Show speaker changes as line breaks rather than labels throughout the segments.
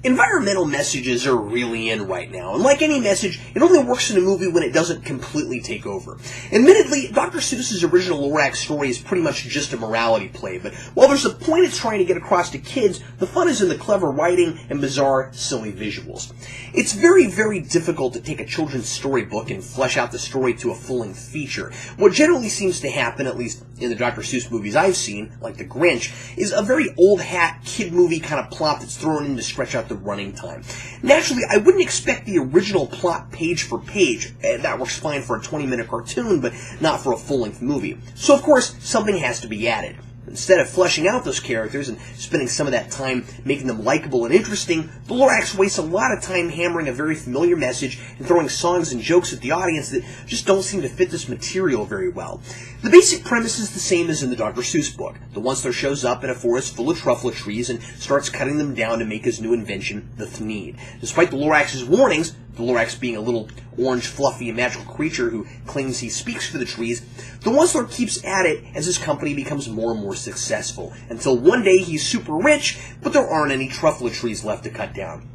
Environmental messages are really in right now, and like any message, it only works in a movie when it doesn't completely take over. Admittedly, Dr. Seuss's original Lorax story is pretty much just a morality play, but while there's a point it's trying to get across to kids, the fun is in the clever writing and bizarre, silly visuals. It's very, very difficult to take a children's storybook and flesh out the story to a full-length feature. What generally seems to happen, at least in the Dr. Seuss movies I've seen, like The Grinch, is a very old-hat, kid movie kind of plot that's thrown in to stretch out the running time. Naturally, I wouldn't expect the original plot page for page. That works fine for a 20-minute cartoon, but not for a full-length movie. So, of course, something has to be added. Instead of fleshing out those characters and spending some of that time making them likable and interesting, the Lorax wastes a lot of time hammering a very familiar message and throwing songs and jokes at the audience that just don't seem to fit this material very well. The basic premise is the same as in the Dr. Seuss book. The Once-There shows up in a forest full of truffle trees and starts cutting them down to make his new invention, the Thneed. Despite the Lorax's warnings, the Lorax being a little orange, fluffy, and magical creature who claims he speaks for the trees, the Once-There keeps at it as his company becomes more and more successful, until one day he's super rich, but there aren't any truffle trees left to cut down.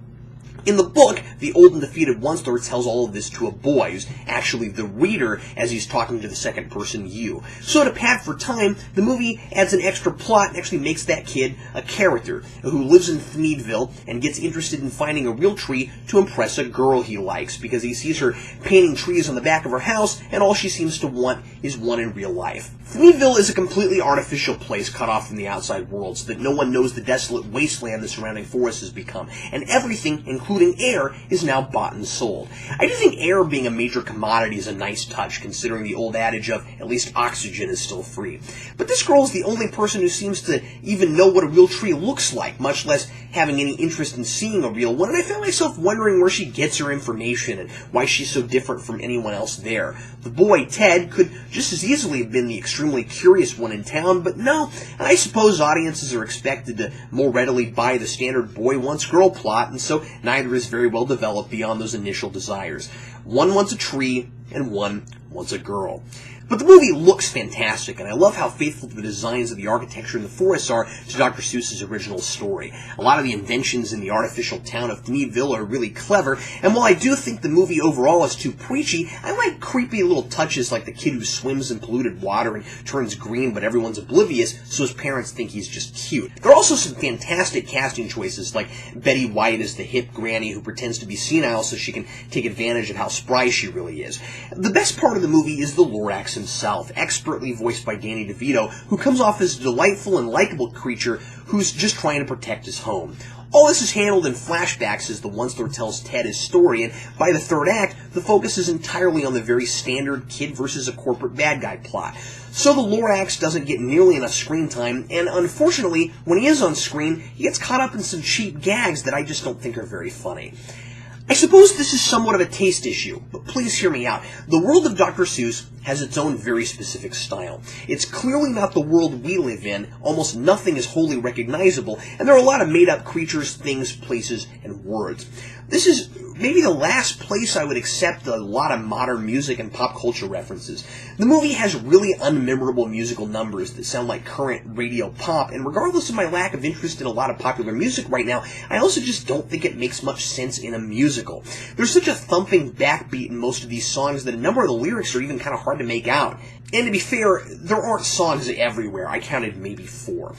In the book, the old and defeated Once-There tells all of this to a boy, who's actually the reader as he's talking to the second-person you. So to pad for time, the movie adds an extra plot and actually makes that kid a character who lives in Thneedville and gets interested in finding a real tree to impress a girl he likes, because he sees her painting trees on the back of her house, and all she seems to want is one in real life. Thneedville is a completely artificial place cut off from the outside world, so that no one knows the desolate wasteland the surrounding forest has become, and everything, including air, is now bought and sold. I do think air being a major commodity is a nice touch, considering the old adage of at least oxygen is still free. But this girl is the only person who seems to even know what a real tree looks like, much less having any interest in seeing a real one, and I found myself wondering where she gets her information and why she's so different from anyone else there. The boy, Ted, could just as easily have been the extremely curious one in town, but no, and I suppose audiences are expected to more readily buy the standard boy-wants-girl plot, and so neither is very well developed beyond those initial desires. One wants a tree, and one wants a girl. But the movie looks fantastic, and I love how faithful the designs of the architecture and the forests are to Dr. Seuss's original story. A lot of the inventions in the artificial town of Thneedville are really clever, and while I do think the movie overall is too preachy, I like creepy little touches like the kid who swims in polluted water and turns green but everyone's oblivious, so his parents think he's just cute. There are also some fantastic casting choices, like Betty White as the hip granny who pretends to be senile so she can take advantage of how spry she really is. The best part of the movie is the Lorax himself, expertly voiced by DeVito, who comes off as a delightful and likable creature who's just trying to protect his home. All this is handled in flashbacks as the Once-There tells Ted his story, and by the third act, the focus is entirely on the very standard kid versus a corporate bad guy plot. So the Lorax doesn't get nearly enough screen time, and unfortunately, when he is on screen, he gets caught up in some cheap gags that I just don't think are very funny. I suppose this is somewhat of a taste issue, but please hear me out. The world of Dr. Seuss has its own very specific style. It's clearly not the world we live in, almost nothing is wholly recognizable, and there are a lot of made-up creatures, things, places, and words. This is maybe the last place I would accept a lot of modern music and pop culture references. The movie has really unmemorable musical numbers that sound like current radio pop, and regardless of my lack of interest in a lot of popular music right now, I also just don't think it makes much sense in a musical. There's such a thumping backbeat in most of these songs that a number of the lyrics are even kind of hard to make out. And to be fair, there aren't songs everywhere. I counted maybe 4.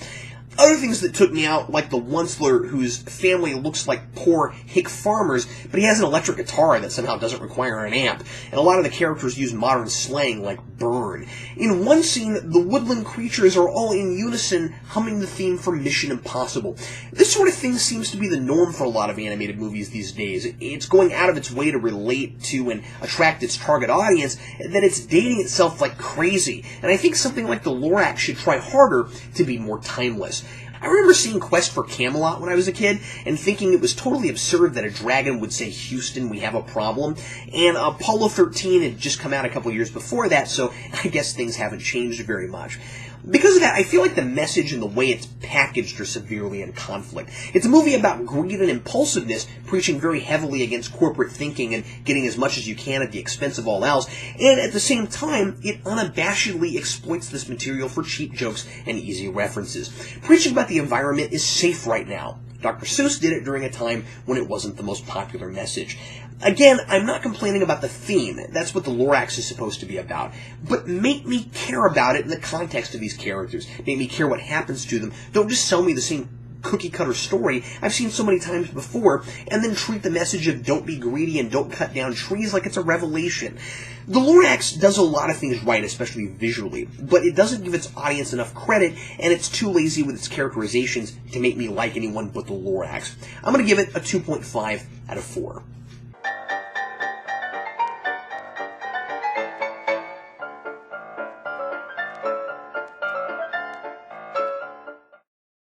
Other things that took me out, like the Once-There whose family looks like poor hick farmers, but he has an electric guitar that somehow doesn't require an amp, and a lot of the characters use modern slang like burn. In one scene, the woodland creatures are all in unison humming the theme from Mission Impossible. This sort of thing seems to be the norm for a lot of animated movies these days. It's going out of its way to relate to and attract its target audience, that it's dating itself like crazy, and I think something like the Lorax should try harder to be more timeless. I remember seeing Quest for Camelot when I was a kid, and thinking it was totally absurd that a dragon would say, "Houston, we have a problem," and Apollo 13 had just come out a couple years before that, so I guess things haven't changed very much. Because of that, I feel like the message and the way it's packaged are severely in conflict. It's a movie about greed and impulsiveness, preaching very heavily against corporate thinking and getting as much as you can at the expense of all else, and at the same time, it unabashedly exploits this material for cheap jokes and easy references. Preaching about the environment is safe right now. Dr. Seuss did it during a time when it wasn't the most popular message. Again, I'm not complaining about the theme. That's what the Lorax is supposed to be about. But make me care about it in the context of these characters. Make me care what happens to them. Don't just sell me the same cookie-cutter story I've seen so many times before, and then treat the message of don't be greedy and don't cut down trees like it's a revelation. The Lorax does a lot of things right, especially visually, but it doesn't give its audience enough credit, and it's too lazy with its characterizations to make me like anyone but the Lorax. I'm going to give it a 2.5 out of 4.